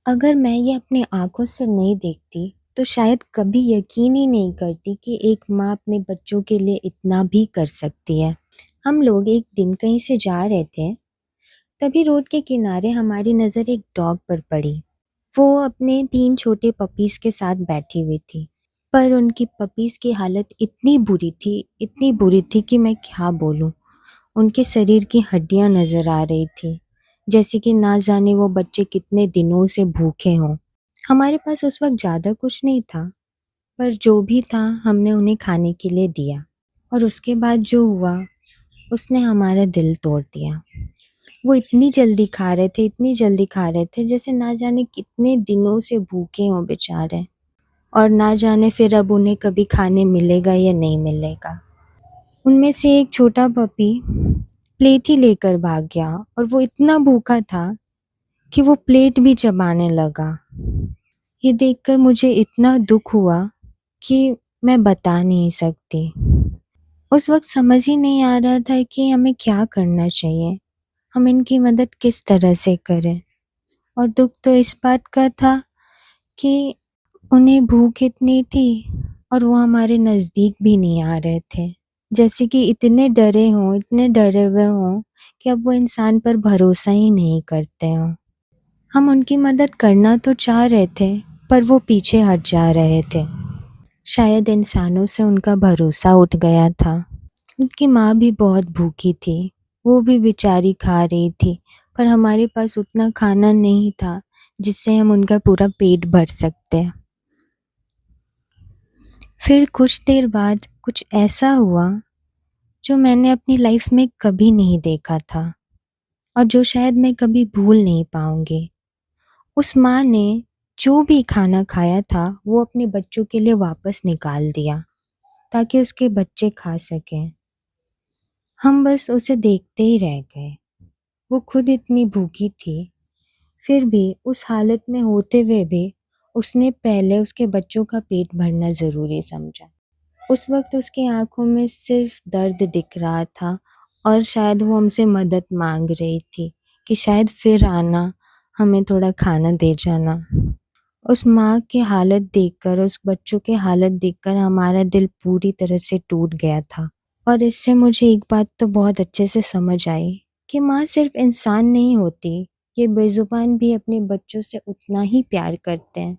अगर मैं ये अपनी आँखों से नहीं देखती, तो शायद कभी यकीन ही नहीं करती कि एक माँ अपने बच्चों के लिए इतना भी कर सकती है। हम लोग एक दिन कहीं से जा रहे थे, तभी रोड के किनारे हमारी नज़र एक डॉग पर पड़ी। वो अपने 3 छोटे पपीज़ के साथ बैठी हुई थी, पर उनकी पपीज़ की हालत इतनी बुरी थी कि मैं क्या बोलूँ। उनके शरीर की हड्डियाँ नज़र आ रही थी, जैसे कि ना जाने वो बच्चे कितने दिनों से भूखे हों। हमारे पास उस वक़्त ज़्यादा कुछ नहीं था, पर जो भी था हमने उन्हें खाने के लिए दिया और उसके बाद जो हुआ, उसने हमारा दिल तोड़ दिया। वो इतनी जल्दी खा रहे थे जैसे ना जाने कितने दिनों से भूखे हों बेचारे, और ना जाने फिर अब उन्हें कभी खाने मिलेगा या नहीं मिलेगा। उनमें से एक छोटा पपी प्लेट ही लेकर भाग गया और वो इतना भूखा था कि वो प्लेट भी चबाने लगा। ये देखकर मुझे इतना दुख हुआ कि मैं बता नहीं सकती। उस वक़्त समझ ही नहीं आ रहा था कि हमें क्या करना चाहिए, हम इनकी मदद किस तरह से करें। और दुख तो इस बात का था कि उन्हें भूख इतनी थी और वो हमारे नज़दीक भी नहीं आ रहे थे। जैसे कि इतने डरे हुए हों कि अब वो इंसान पर भरोसा ही नहीं करते हों। हम उनकी मदद करना तो चाह रहे थे, पर वो पीछे हट जा रहे थे। शायद इंसानों से उनका भरोसा उठ गया था। उनकी माँ भी बहुत भूखी थी, वो भी बेचारी खा रही थी, पर हमारे पास उतना खाना नहीं था जिससे हम उनका पूरा पेट भर सकते। फिर कुछ देर बाद कुछ ऐसा हुआ जो मैंने अपनी लाइफ में कभी नहीं देखा था और जो शायद मैं कभी भूल नहीं पाऊंगी। उस माँ ने जो भी खाना खाया था वो अपने बच्चों के लिए वापस निकाल दिया ताकि उसके बच्चे खा सकें। हम बस उसे देखते ही रह गए। वो खुद इतनी भूखी थी, फिर भी उस हालत में होते हुए भी उसने पहले उसके बच्चों का पेट भरना ज़रूरी समझा। उस वक़्त उसकी आँखों में सिर्फ़ दर्द दिख रहा था और शायद वो हमसे मदद माँग रही थी कि शायद फिर आना, हमें थोड़ा खाना दे जाना। उस माँ की हालत देखकर, उस बच्चों की हालत देखकर हमारा दिल पूरी तरह से टूट गया था। और इससे मुझे एक बात तो बहुत अच्छे से समझ आई कि माँ सिर्फ़ इंसान नहीं होती, ये बेज़ुबान भी अपने बच्चों से उतना ही प्यार करते हैं।